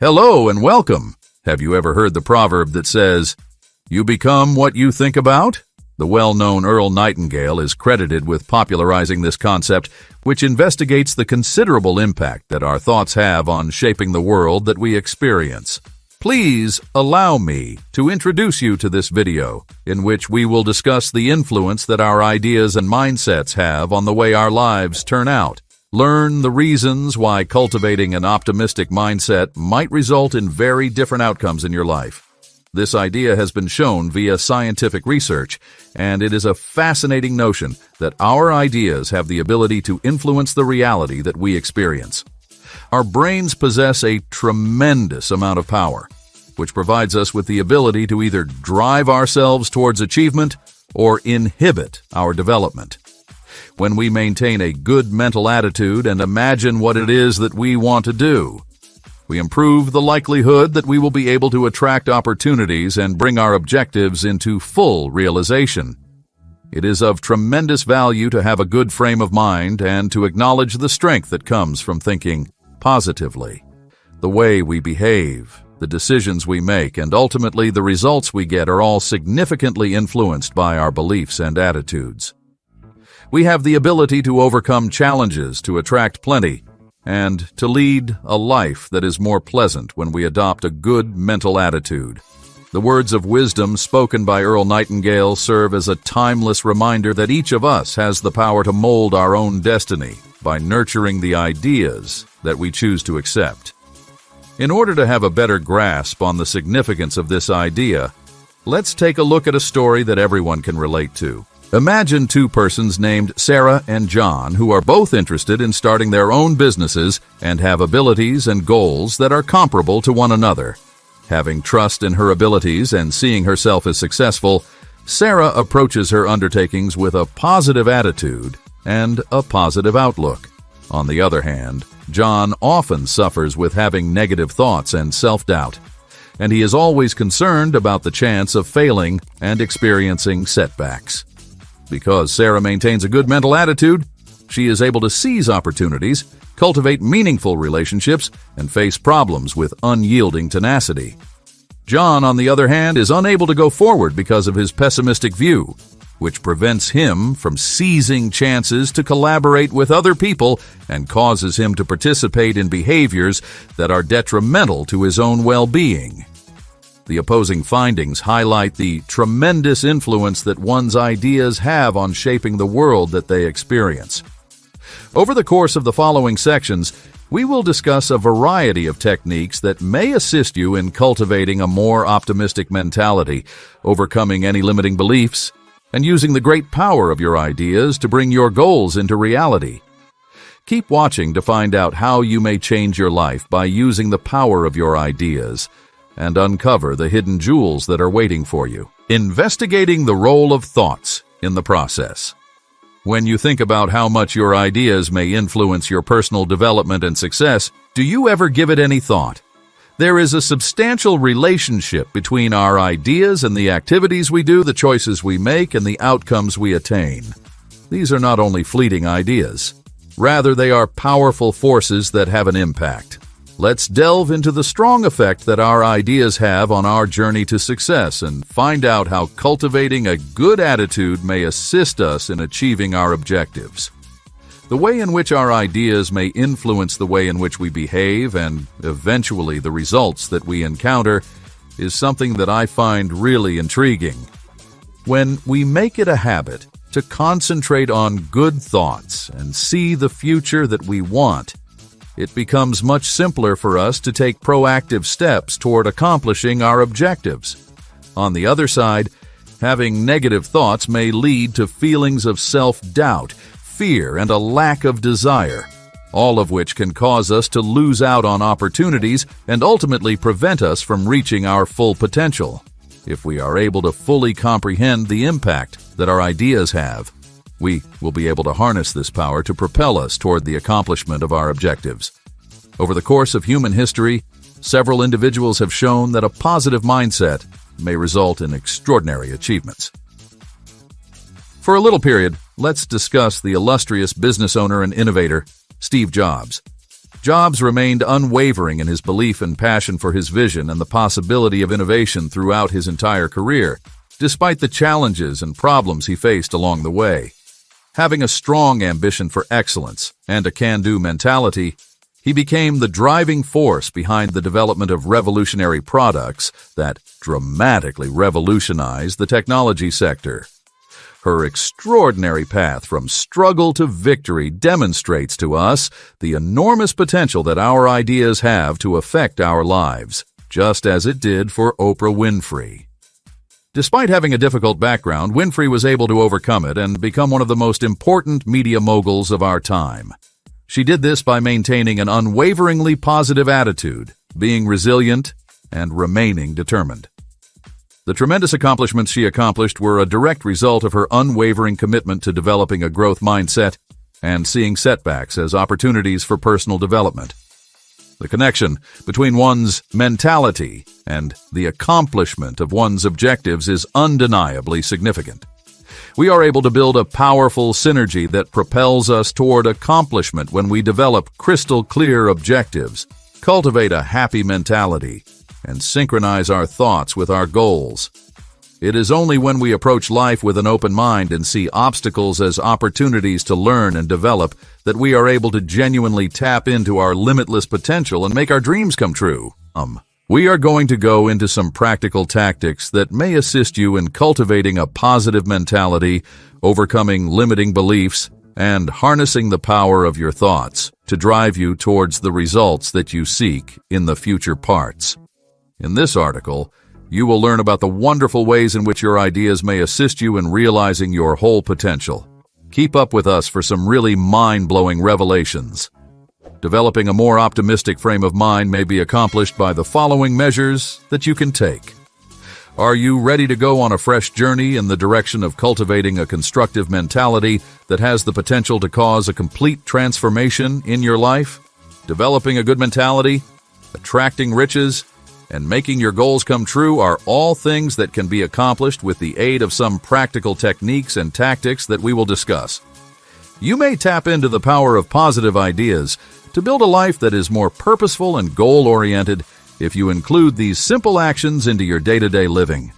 Hello and welcome. Have you ever heard the proverb that says, "You become what you think about"? The well-known Earl Nightingale is credited with popularizing this concept, which investigates the considerable impact that our thoughts have on shaping the world that we experience. Please allow me to introduce you to this video, in which we will discuss the influence that our ideas and mindsets have on the way our lives turn out. Learn the reasons why cultivating an optimistic mindset might result in very different outcomes in your life. This idea has been shown via scientific research, and it is a fascinating notion that our ideas have the ability to influence the reality that we experience. Our brains possess a tremendous amount of power, which provides us with the ability to either drive ourselves towards achievement or inhibit our development. When we maintain a good mental attitude and imagine what it is that we want to do, we improve the likelihood that we will be able to attract opportunities and bring our objectives into full realization. It is of tremendous value to have a good frame of mind and to acknowledge the strength that comes from thinking positively. The way we behave, the decisions we make, and ultimately the results we get are all significantly influenced by our beliefs and attitudes. We have the ability to overcome challenges, to attract plenty, and to lead a life that is more pleasant when we adopt a good mental attitude. The words of wisdom spoken by Earl Nightingale serve as a timeless reminder that each of us has the power to mold our own destiny by nurturing the ideas that we choose to accept. In order to have a better grasp on the significance of this idea, let's take a look at a story that everyone can relate to. Imagine two persons named Sarah and John who are both interested in starting their own businesses and have abilities and goals that are comparable to one another. Having trust in her abilities and seeing herself as successful, Sarah approaches her undertakings with a positive attitude and a positive outlook. On the other hand, John often suffers with having negative thoughts and self-doubt, and he is always concerned about the chance of failing and experiencing setbacks. Because Sarah maintains a good mental attitude, she is able to seize opportunities, cultivate meaningful relationships, and face problems with unyielding tenacity. John, on the other hand, is unable to go forward because of his pessimistic view, which prevents him from seizing chances to collaborate with other people and causes him to participate in behaviors that are detrimental to his own well-being. The opposing findings highlight the tremendous influence that one's ideas have on shaping the world that they experience. Over the course of the following sections, we will discuss a variety of techniques that may assist you in cultivating a more optimistic mentality, overcoming any limiting beliefs, and using the great power of your ideas to bring your goals into reality. Keep watching to find out how you may change your life by using the power of your ideas and uncover the hidden jewels that are waiting for you. Investigating the role of thoughts in the process. When you think about how much your ideas may influence your personal development and success, do you ever give it any thought? There is a substantial relationship between our ideas and the activities we do, the choices we make, and the outcomes we attain. These are not only fleeting ideas. Rather, they are powerful forces that have an impact. Let's delve into the strong effect that our ideas have on our journey to success and find out how cultivating a good attitude may assist us in achieving our objectives. The way in which our ideas may influence the way in which we behave and eventually the results that we encounter is something that I find really intriguing. When we make it a habit to concentrate on good thoughts and see the future that we want, it becomes much simpler for us to take proactive steps toward accomplishing our objectives. On the other side, having negative thoughts may lead to feelings of self-doubt, fear, and a lack of desire, all of which can cause us to lose out on opportunities and ultimately prevent us from reaching our full potential. If we are able to fully comprehend the impact that our ideas have, we will be able to harness this power to propel us toward the accomplishment of our objectives. Over the course of human history, several individuals have shown that a positive mindset may result in extraordinary achievements. For a little period, let's discuss the illustrious business owner and innovator, Steve Jobs. Jobs remained unwavering in his belief and passion for his vision and the possibility of innovation throughout his entire career, despite the challenges and problems he faced along the way. Having a strong ambition for excellence and a can-do mentality, he became the driving force behind the development of revolutionary products that dramatically revolutionized the technology sector. Her extraordinary path from struggle to victory demonstrates to us the enormous potential that our ideas have to affect our lives, just as it did for Oprah Winfrey. Despite having a difficult background, Winfrey was able to overcome it and become one of the most important media moguls of our time. She did this by maintaining an unwaveringly positive attitude, being resilient, and remaining determined. The tremendous accomplishments she accomplished were a direct result of her unwavering commitment to developing a growth mindset and seeing setbacks as opportunities for personal development. The connection between one's mentality and the accomplishment of one's objectives is undeniably significant. We are able to build a powerful synergy that propels us toward accomplishment when we develop crystal-clear objectives, cultivate a happy mentality, and synchronize our thoughts with our goals. It is only when we approach life with an open mind and see obstacles as opportunities to learn and develop that we are able to genuinely tap into our limitless potential and make our dreams come true. We are going to go into some practical tactics that may assist you in cultivating a positive mentality, overcoming limiting beliefs, and harnessing the power of your thoughts to drive you towards the results that you seek in the future parts. In this article, you will learn about the wonderful ways in which your ideas may assist you in realizing your whole potential. Keep up with us for some really mind-blowing revelations. Developing a more optimistic frame of mind may be accomplished by the following measures that you can take. Are you ready to go on a fresh journey in the direction of cultivating a constructive mentality that has the potential to cause a complete transformation in your life? Developing a good mentality, attracting riches, and making your goals come true are all things that can be accomplished with the aid of some practical techniques and tactics that we will discuss. You may tap into the power of positive ideas to build a life that is more purposeful and goal-oriented if you include these simple actions into your day-to-day living.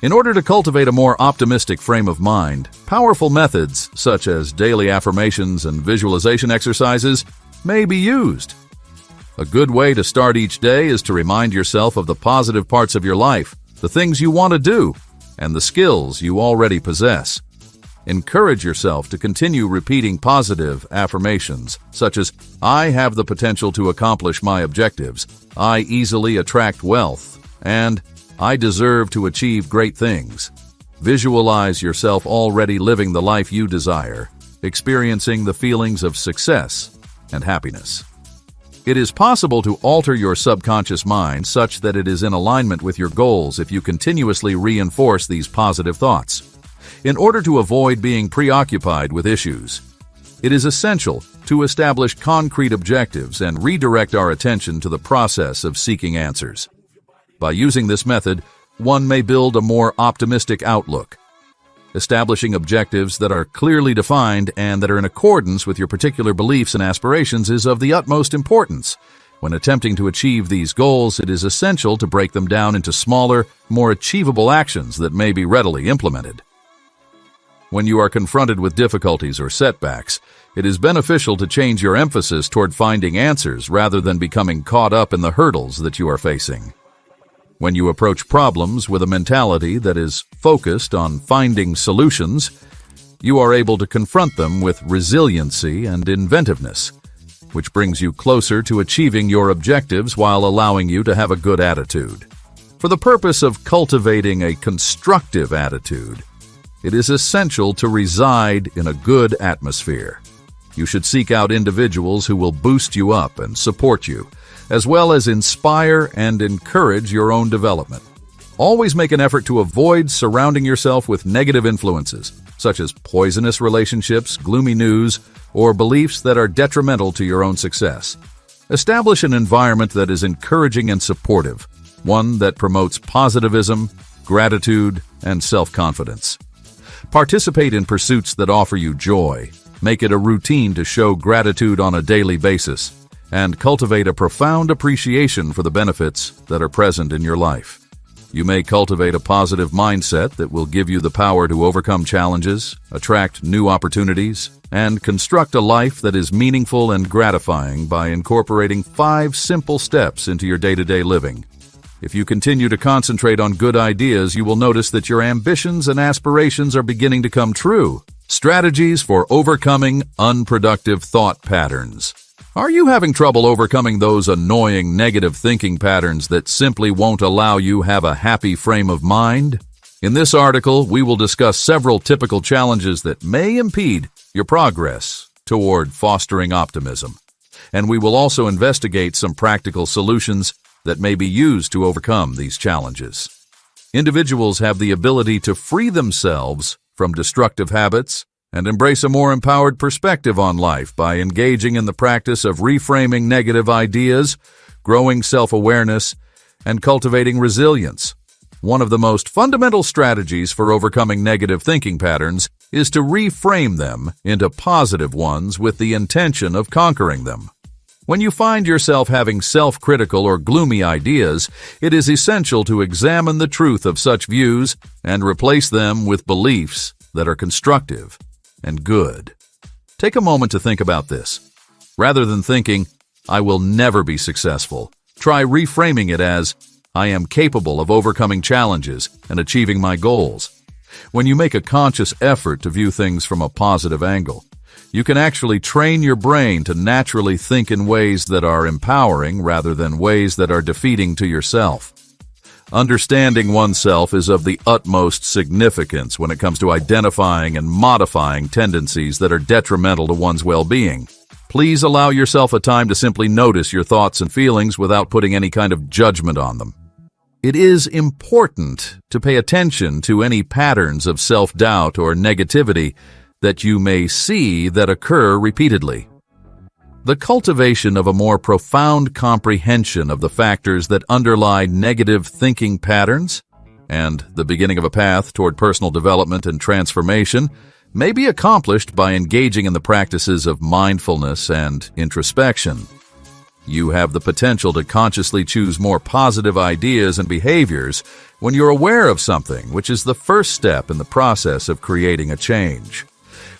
In order to cultivate a more optimistic frame of mind, powerful methods such as daily affirmations and visualization exercises may be used. A good way to start each day is to remind yourself of the positive parts of your life, the things you want to do, and the skills you already possess. Encourage yourself to continue repeating positive affirmations, such as, I have the potential to accomplish my objectives, I easily attract wealth, and I deserve to achieve great things. Visualize yourself already living the life you desire, experiencing the feelings of success and happiness. It is possible to alter your subconscious mind such that it is in alignment with your goals if you continuously reinforce these positive thoughts. In order to avoid being preoccupied with issues, it is essential to establish concrete objectives and redirect our attention to the process of seeking answers. By using this method, one may build a more optimistic outlook. Establishing objectives that are clearly defined and that are in accordance with your particular beliefs and aspirations is of the utmost importance. When attempting to achieve these goals, it is essential to break them down into smaller, more achievable actions that may be readily implemented. When you are confronted with difficulties or setbacks, it is beneficial to change your emphasis toward finding answers rather than becoming caught up in the hurdles that you are facing. When you approach problems with a mentality that is focused on finding solutions, you are able to confront them with resiliency and inventiveness, which brings you closer to achieving your objectives while allowing you to have a good attitude. For the purpose of cultivating a constructive attitude, it is essential to reside in a good atmosphere. You should seek out individuals who will boost you up and support you, as well as inspire and encourage your own development. Always make an effort to avoid surrounding yourself with negative influences, such as poisonous relationships, gloomy news, or beliefs that are detrimental to your own success. Establish an environment that is encouraging and supportive, one that promotes positivism, gratitude, and self-confidence. Participate in pursuits that offer you joy. Make it a routine to show gratitude on a daily basis, and cultivate a profound appreciation for the benefits that are present in your life. You may cultivate a positive mindset that will give you the power to overcome challenges, attract new opportunities, and construct a life that is meaningful and gratifying by incorporating 5 simple steps into your day-to-day living. If you continue to concentrate on good ideas, you will notice that your ambitions and aspirations are beginning to come true. Strategies for overcoming unproductive thought patterns. Are you having trouble overcoming those annoying negative thinking patterns that simply won't allow you have a happy frame of mind? In this article, we will discuss several typical challenges that may impede your progress toward fostering optimism. And we will also investigate some practical solutions that may be used to overcome these challenges. Individuals have the ability to free themselves from destructive habits and embrace a more empowered perspective on life by engaging in the practice of reframing negative ideas, growing self-awareness, and cultivating resilience. One of the most fundamental strategies for overcoming negative thinking patterns is to reframe them into positive ones with the intention of conquering them. When you find yourself having self-critical or gloomy ideas, it is essential to examine the truth of such views and replace them with beliefs that are constructive and good. Take a moment to think about this. Rather than thinking, "I will never be successful," try reframing it as, "I am capable of overcoming challenges and achieving my goals." When you make a conscious effort to view things from a positive angle, you can actually train your brain to naturally think in ways that are empowering rather than ways that are defeating to yourself. Understanding oneself is of the utmost significance when it comes to identifying and modifying tendencies that are detrimental to one's well-being. Please allow yourself a time to simply notice your thoughts and feelings without putting any kind of judgment on them. It is important to pay attention to any patterns of self-doubt or negativity that you may see that occur repeatedly. The cultivation of a more profound comprehension of the factors that underlie negative thinking patterns and the beginning of a path toward personal development and transformation may be accomplished by engaging in the practices of mindfulness and introspection. You have the potential to consciously choose more positive ideas and behaviors when you're aware of something, which is the first step in the process of creating a change.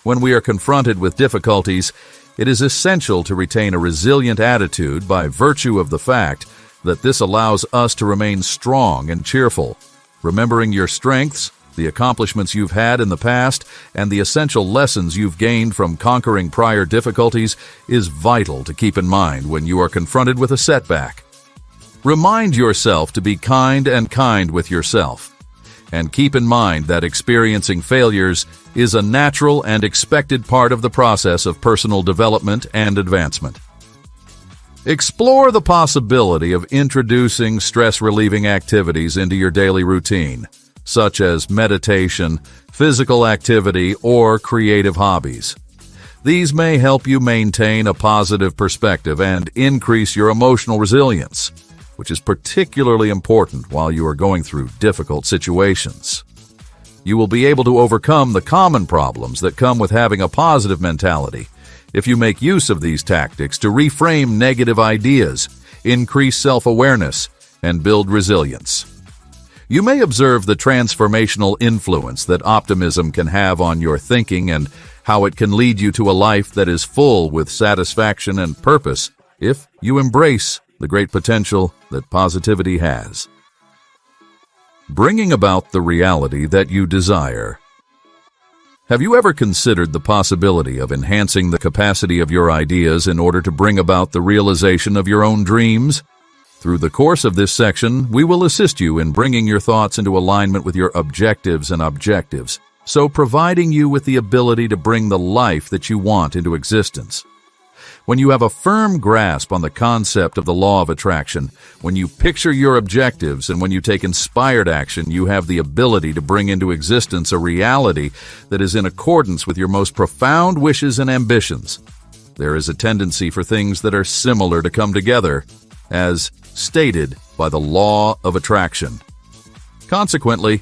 When we are confronted with difficulties, it is essential to retain a resilient attitude by virtue of the fact that this allows us to remain strong and cheerful. Remembering your strengths, the accomplishments you've had in the past, and the essential lessons you've gained from conquering prior difficulties is vital to keep in mind when you are confronted with a setback. Remind yourself to be kind with yourself. And keep in mind that experiencing failures is a natural and expected part of the process of personal development and advancement. Explore the possibility of introducing stress-relieving activities into your daily routine, such as meditation, physical activity, or creative hobbies. These may help you maintain a positive perspective and increase your emotional resilience, which is particularly important while you are going through difficult situations. You will be able to overcome the common problems that come with having a positive mentality if you make use of these tactics to reframe negative ideas, increase self-awareness, and build resilience. You may observe the transformational influence that optimism can have on your thinking and how it can lead you to a life that is full with satisfaction and purpose if you embrace the great potential that positivity has. Bringing about the reality that you desire. Have you ever considered the possibility of enhancing the capacity of your ideas in order to bring about the realization of your own dreams? Through the course of this section, we will assist you in bringing your thoughts into alignment with your objectives, so providing you with the ability to bring the life that you want into existence. When you have a firm grasp on the concept of the law of attraction, when you picture your objectives, and when you take inspired action, you have the ability to bring into existence a reality that is in accordance with your most profound wishes and ambitions. There is a tendency for things that are similar to come together, as stated by the law of attraction. Consequently,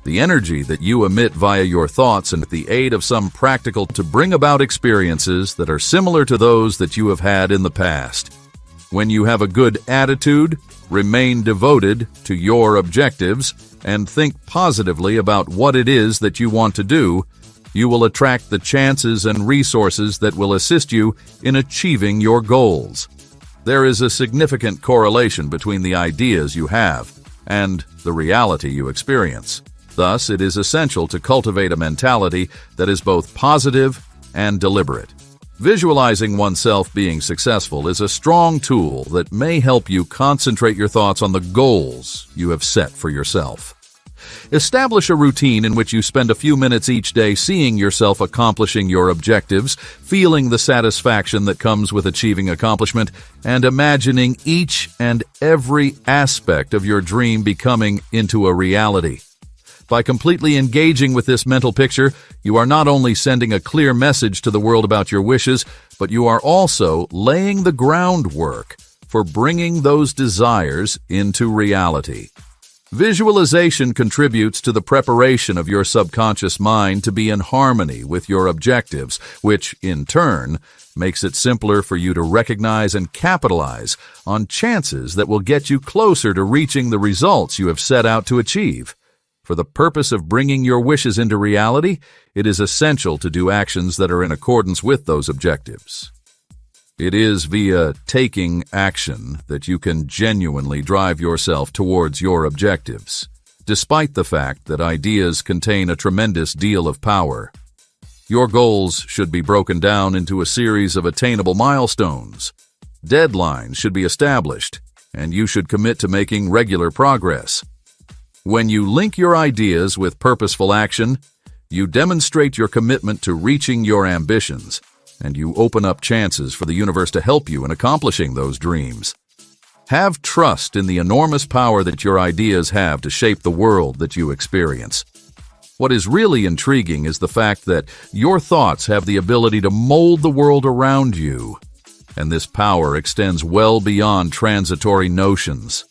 the energy that you emit via your thoughts and with the aid of some practical to bring about experiences that are similar to those that you have had in the past. When you have a good attitude, remain devoted to your objectives, and think positively about what it is that you want to do, you will attract the chances and resources that will assist you in achieving your goals. There is a significant correlation between the ideas you have and the reality you experience. Thus, it is essential to cultivate a mentality that is both positive and deliberate. Visualizing oneself being successful is a strong tool that may help you concentrate your thoughts on the goals you have set for yourself. Establish a routine in which you spend a few minutes each day seeing yourself accomplishing your objectives, feeling the satisfaction that comes with achieving accomplishment, and imagining each and every aspect of your dream becoming into a reality. By completely engaging with this mental picture, you are not only sending a clear message to the world about your wishes, but you are also laying the groundwork for bringing those desires into reality. Visualization contributes to the preparation of your subconscious mind to be in harmony with your objectives, which, in turn, makes it simpler for you to recognize and capitalize on chances that will get you closer to reaching the results you have set out to achieve. For the purpose of bringing your wishes into reality, it is essential to do actions that are in accordance with those objectives. It is via taking action that you can genuinely drive yourself towards your objectives, despite the fact that ideas contain a tremendous deal of power. Your goals should be broken down into a series of attainable milestones. Deadlines should be established, and you should commit to making regular progress. When you link your ideas with purposeful action, you demonstrate your commitment to reaching your ambitions, and you open up chances for the universe to help you in accomplishing those dreams. Have trust in the enormous power that your ideas have to shape the world that you experience. What is really intriguing is the fact that your thoughts have the ability to mold the world around you, and this power extends well beyond transitory notions.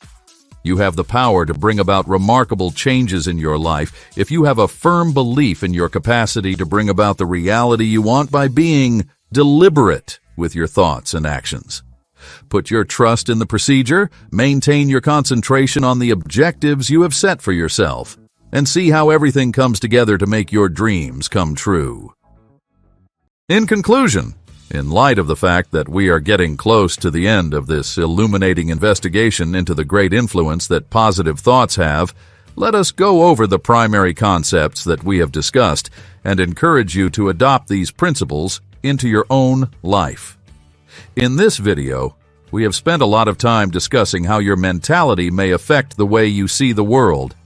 You have the power to bring about remarkable changes in your life if you have a firm belief in your capacity to bring about the reality you want by being deliberate with your thoughts and actions. Put your trust in the procedure, maintain your concentration on the objectives you have set for yourself, and see how everything comes together to make your dreams come true. In conclusion, in light of the fact that we are getting close to the end of this illuminating investigation into the great influence that positive thoughts have, let us go over the primary concepts that we have discussed and encourage you to adopt these principles into your own life. In this video, we have spent a lot of time discussing how your mentality may affect the way you see the world.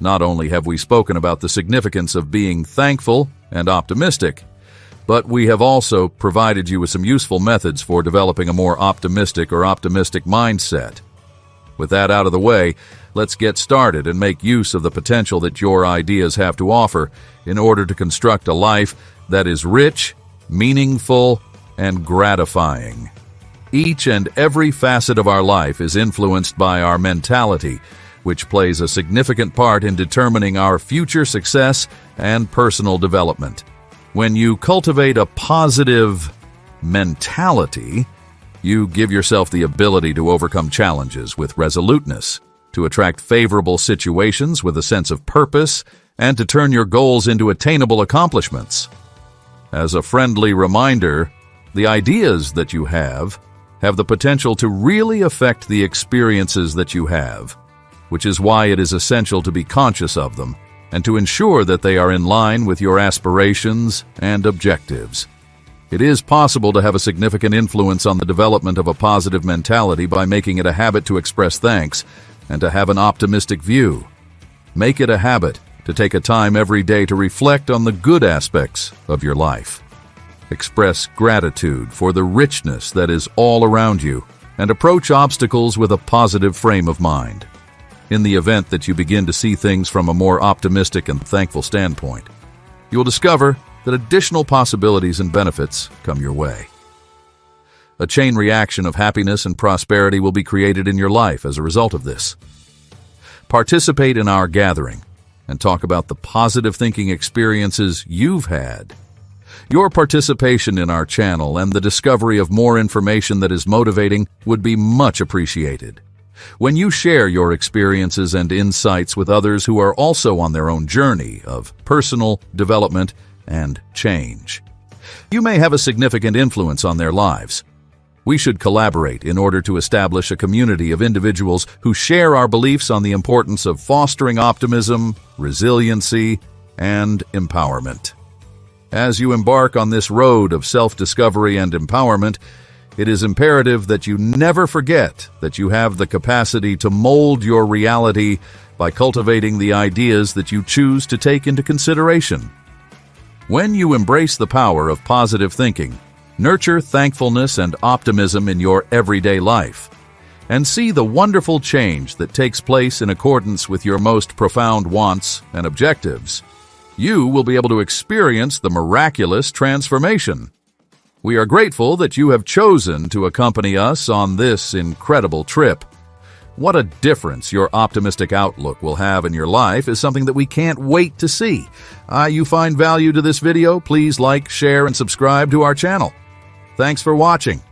Not only have we spoken about the significance of being thankful and optimistic, but we have also provided you with some useful methods for developing a more optimistic mindset. With that out of the way, let's get started and make use of the potential that your ideas have to offer in order to construct a life that is rich, meaningful, and gratifying. Each and every facet of our life is influenced by our mentality, which plays a significant part in determining our future success and personal development. When you cultivate a positive mentality, you give yourself the ability to overcome challenges with resoluteness, to attract favorable situations with a sense of purpose, and to turn your goals into attainable accomplishments. As a friendly reminder, the ideas that you have the potential to really affect the experiences that you have, which is why it is essential to be conscious of them and to ensure that they are in line with your aspirations and objectives. It is possible to have a significant influence on the development of a positive mentality by making it a habit to express thanks and to have an optimistic view. Make it a habit to take a time every day to reflect on the good aspects of your life. Express gratitude for the richness that is all around you and approach obstacles with a positive frame of mind. In the event that you begin to see things from a more optimistic and thankful standpoint, you will discover that additional possibilities and benefits come your way. A chain reaction of happiness and prosperity will be created in your life as a result of this. Participate in our gathering and talk about the positive thinking experiences you've had. Your participation in our channel and the discovery of more information that is motivating would be much appreciated. When you share your experiences and insights with others who are also on their own journey of personal development and change, you may have a significant influence on their lives. We should collaborate in order to establish a community of individuals who share our beliefs on the importance of fostering optimism, resiliency, and empowerment. As you embark on this road of self-discovery and empowerment, it is imperative that you never forget that you have the capacity to mold your reality by cultivating the ideas that you choose to take into consideration. When you embrace the power of positive thinking, nurture thankfulness and optimism in your everyday life, and see the wonderful change that takes place in accordance with your most profound wants and objectives, you will be able to experience the miraculous transformation. We are grateful that you have chosen to accompany us on this incredible trip. What a difference your optimistic outlook will have in your life is something that we can't wait to see. You find value to this video, please like, share, and subscribe to our channel. Thanks for watching.